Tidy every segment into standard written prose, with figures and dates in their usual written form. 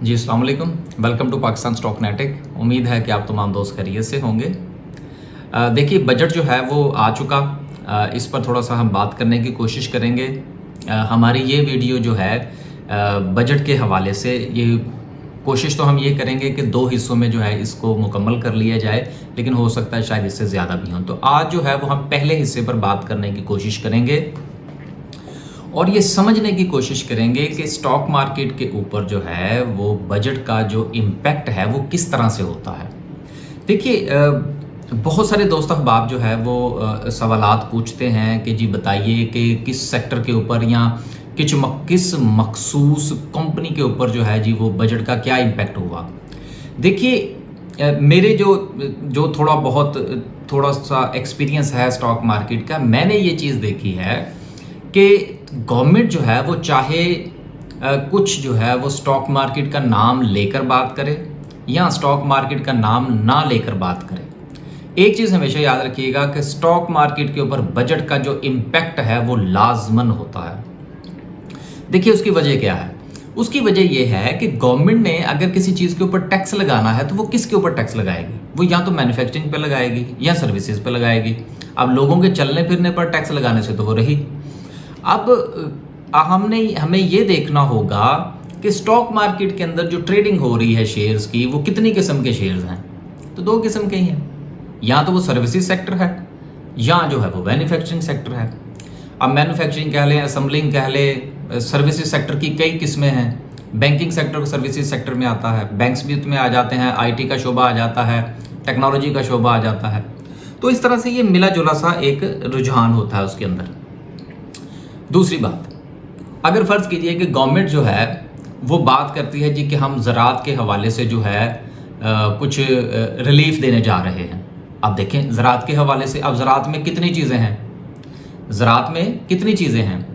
जी अस्सलाम वालेकुम। Welcome to Pakistan stock नेटिक। उम्मीद है कि आप तमाम दोस्त खैरियत से होंगे। देखिए बजट जो है वो आ चुका। इस पर थोड़ा सा हम बात करने की कोशिश करेंगे। हमारी ये वीडियो जो है बजट के हवाले से, ये कोशिश तो हम ये करेंगे कि 2 हिस्सों में जो है इसको मुकम्मल कर लिया जाए, लेकिन हो सकता है शायद इससे ज़्यादा भी हों। तो आज जो है वो हम पहले हिस्से पर बात करने की कोशिश करेंगे और ये समझने की कोशिश करेंगे कि स्टॉक मार्केट के ऊपर जो है वो बजट का जो इम्पैक्ट है वो किस तरह से होता है। देखिए बहुत सारे दोस्त अहबाब जो है वो सवालात पूछते हैं कि जी बताइए कि किस सेक्टर के ऊपर या किस मखसूस कंपनी के ऊपर जो है जी वो बजट का क्या इम्पैक्ट हुआ। देखिए मेरे जो थोड़ा सा एक्सपीरियंस है स्टॉक मार्केट का, मैंने ये चीज़ देखी है कि गवर्नमेंट जो है वो चाहे कुछ जो है वो स्टॉक मार्केट का नाम लेकर बात करे या स्टॉक मार्केट का नाम ना लेकर बात करे, एक चीज़ हमेशा याद रखिएगा कि स्टॉक मार्केट के ऊपर बजट का जो इम्पैक्ट है वो लाजमन होता है। देखिए उसकी वजह क्या है। उसकी वजह यह है कि गवर्नमेंट ने अगर किसी चीज़ के ऊपर टैक्स लगाना है तो वो किसके ऊपर टैक्स लगाएगी? वो या तो मैन्युफैक्चरिंग पे लगाएगी या सर्विसेज पे लगाएगी। अब लोगों के चलने फिरने पर टैक्स लगाने से तो वो रही। अब हमें ये देखना होगा कि स्टॉक मार्केट के अंदर जो ट्रेडिंग हो रही है शेयर्स की, वो कितनी किस्म के शेयर्स हैं? तो 2 किस्म के ही हैं। या तो वो सर्विसेज सेक्टर है या जो है वो मैन्युफैक्चरिंग सेक्टर है। अब मैन्युफैक्चरिंग कह लें, असेंबलिंग कह लें, सर्विसेज सेक्टर की कई किस्में हैं। बैंकिंग सेक्टर सर्विसेज सेक्टर में आता है, बैंक्स भी उसमें आ जाते हैं, IT का शोबा आ जाता है, टेक्नोलॉजी का शोबा आ जाता है। तो इस तरह से ये मिला जुला सा एक रुझान होता है उसके अंदर। दूसरी बात, अगर फ़र्ज़ कीजिए कि गवर्नमेंट जो है वो बात करती है जी कि हम ज़राअत के हवाले से जो है कुछ रिलीफ देने जा रहे हैं। अब देखें ज़राअत के हवाले से, अब ज़राअत में कितनी चीज़ें हैं? ज़राअत में कितनी चीज़ें हैं?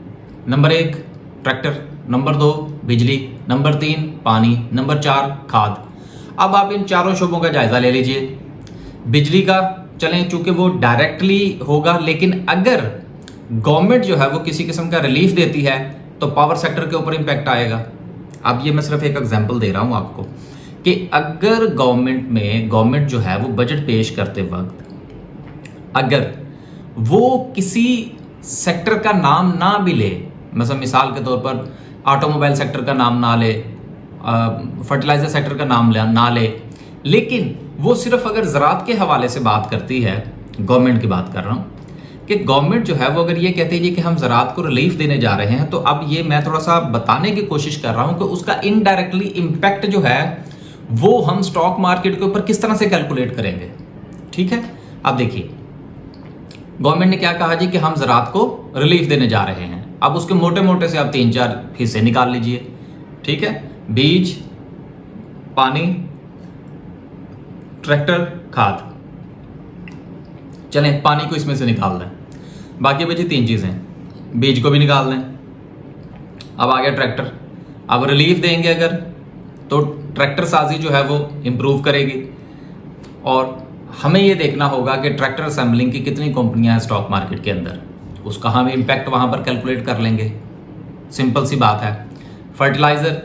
नंबर 1 ट्रैक्टर, नंबर 2 बिजली, नंबर 3 पानी, नंबर 4 खाद। अब आप इन चारों शोबों का जायज़ा ले लीजिए। बिजली का चलें, चूँकि वो डायरेक्टली होगा, लेकिन अगर गवर्नमेंट जो है वो किसी किस्म का रिलीफ देती है तो पावर सेक्टर के ऊपर इम्पैक्ट आएगा। अब ये मैं सिर्फ एक एग्जांपल दे रहा हूँ आपको कि अगर गवर्नमेंट जो है वो बजट पेश करते वक्त अगर वो किसी सेक्टर का नाम ना भी ले, मतलब मिसाल के तौर पर ऑटोमोबाइल सेक्टर का नाम ना ले, फर्टिलाइजर सेक्टर का नाम ना ले, लेकिन वो सिर्फ अगर ज़राअत के हवाले से बात करती है, गवर्नमेंट की बात कर रहा हूँ, कि गवर्नमेंट जो है वो अगर ये कहती है कि हम ज़राअत को रिलीफ देने जा रहे हैं, तो अब ये मैं थोड़ा सा बताने की कोशिश कर रहा हूँ कि उसका इनडायरेक्टली इम्पैक्ट जो है वो हम स्टॉक मार्केट के ऊपर किस तरह से कैलकुलेट करेंगे। ठीक है, अब देखिए गवर्नमेंट ने क्या कहा जी कि हम ज़राअत को रिलीफ देने जा रहे हैं। अब उसके मोटे मोटे से आप 3-4 हिस्से निकाल लीजिए। ठीक है, बीज, पानी, ट्रैक्टर, खाद। चलें पानी को इसमें से निकाल दें, बाकी बची 3 चीज़ें। बीज को भी निकाल दें। अब आ गया ट्रैक्टर। अब रिलीफ देंगे अगर, तो ट्रैक्टर साजी जो है वो इम्प्रूव करेगी। और हमें ये देखना होगा कि ट्रैक्टर असेंबलिंग की कितनी कंपनियां हैं स्टॉक मार्केट के अंदर, उसका हम इम्पैक्ट वहाँ पर कैलकुलेट कर लेंगे। सिंपल सी बात है। फर्टिलाइज़र,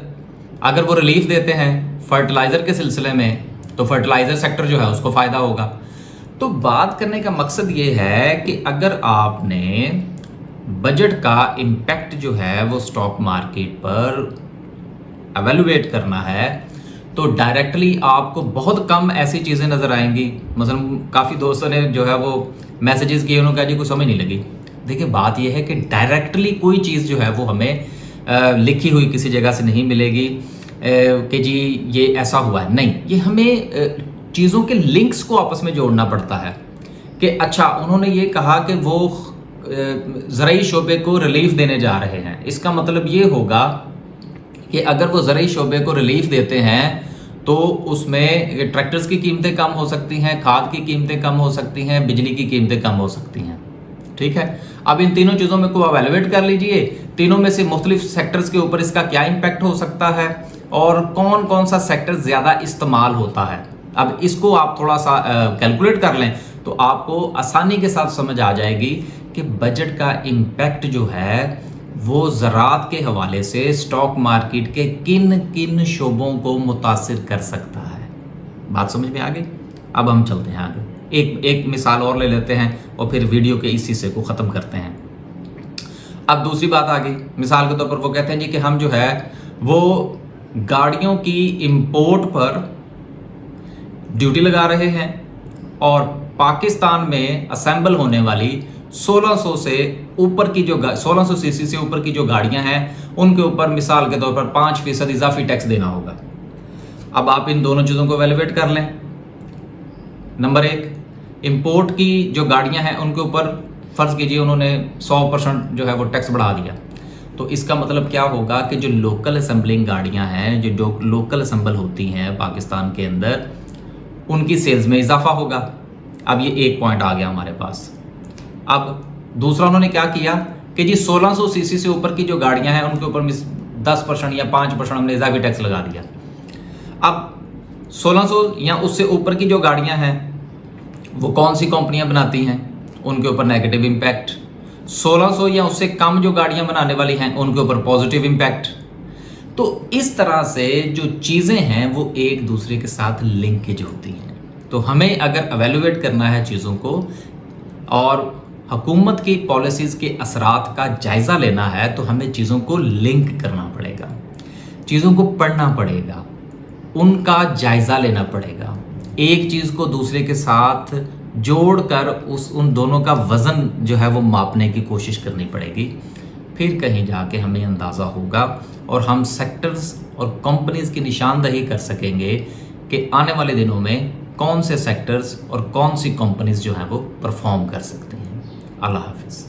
अगर वो रिलीफ देते हैं फर्टिलाइज़र के सिलसिले में, तो फर्टिलाइज़र सेक्टर जो है उसको फ़ायदा होगा। तो बात करने का मकसद ये है कि अगर आपने बजट का इम्पैक्ट जो है वो स्टॉक मार्केट पर एवेलुएट करना है, तो डायरेक्टली आपको बहुत कम ऐसी चीज़ें नज़र आएंगी। मसलन काफ़ी दोस्तों ने जो है वो मैसेजेस किए, उन्होंने कहा जी कुछ समझ नहीं लगी। देखिए बात यह है कि डायरेक्टली कोई चीज़ जो है वो हमें लिखी हुई किसी जगह से नहीं मिलेगी कि जी ये ऐसा हुआ है, नहीं। ये हमें चीज़ों के लिंक्स को आपस में जोड़ना पड़ता है कि अच्छा उन्होंने ये कहा कि वो ज़राई शोबे को रिलीफ देने जा रहे हैं। इसका मतलब ये होगा कि अगर वो ज़राई शोबे को रिलीफ देते हैं तो उसमें ट्रैक्टर्स की कीमतें कम हो सकती हैं, खाद की कीमतें कम हो सकती हैं, बिजली की कीमतें कम हो सकती हैं। ठीक है, अब इन तीनों चीज़ों में को एवेलुएट कर लीजिए। तीनों में से मुख्तलिफ सेक्टर्स के ऊपर इसका क्या इम्पैक्ट हो सकता है और कौन कौन सा सेक्टर ज़्यादा इस्तेमाल होता है। अब इसको आप थोड़ा सा कैलकुलेट कर लें तो आपको आसानी के साथ समझ आ जाएगी कि बजट का इम्पैक्ट जो है वो ज़राअत के हवाले से स्टॉक मार्केट के किन किन शोबों को मुतासिर कर सकता है। बात समझ में आ गई? अब हम चलते हैं आगे, एक मिसाल और ले लेते हैं और फिर वीडियो के इस हिस्से को ख़त्म करते हैं। अब दूसरी बात आ गई, मिसाल के तौर पर वो कहते हैं जी कि हम जो है वो गाड़ियों की इंपोर्ट पर ड्यूटी लगा रहे हैं और पाकिस्तान में असेंबल होने वाली 1600 से ऊपर की जो 1600 सीसी से ऊपर की जो गाड़ियां हैं उनके ऊपर मिसाल के तौर पर 5% इजाफी टैक्स देना होगा। अब आप इन दोनों चीज़ों को वैल्यूएट कर लें। नंबर 1, इंपोर्ट की जो गाड़ियां हैं उनके ऊपर फ़र्ज़ कीजिए उन्होंने 100% जो है वो टैक्स बढ़ा दिया, तो इसका मतलब क्या होगा कि जो लोकल असेंबलिंग गाड़ियां हैं, जो लोकल असेंबल होती हैं पाकिस्तान के अंदर, उनकी सेल्स में इजाफा होगा। अब ये एक पॉइंट आ गया हमारे पास। अब दूसरा उन्होंने क्या किया कि जी 1600 सीसी से ऊपर की जो गाड़ियां हैं उनके ऊपर 10% या 5% हमने इजाफी टैक्स लगा दिया। अब 1600 या उससे ऊपर की जो गाड़ियां हैं वो कौन सी कंपनियां बनाती हैं, उनके ऊपर नेगेटिव इम्पैक्ट। 1600 या उससे कम जो गाड़ियां बनाने वाली हैं उनके ऊपर पॉजिटिव इम्पैक्ट। तो इस तरह से जो चीज़ें हैं वो एक दूसरे के साथ लिंकेज होती हैं। तो हमें अगर एवेल्युएट करना है चीज़ों को और हुकूमत की पॉलिसीज़ के असरात का जायज़ा लेना है तो हमें चीज़ों को लिंक करना पड़ेगा, चीज़ों को पढ़ना पड़ेगा, उनका जायज़ा लेना पड़ेगा, एक चीज़ को दूसरे के साथ जोड़कर उन दोनों का वज़न जो है वो मापने की कोशिश करनी पड़ेगी। फिर कहीं जाके हमें अंदाज़ा होगा और हम सेक्टर्स और कंपनीज़ की निशानदही कर सकेंगे कि आने वाले दिनों में कौन से सेक्टर्स और कौन सी कंपनीज़ जो हैं वो परफॉर्म कर सकते हैं। अल्लाह हाफ़िज़।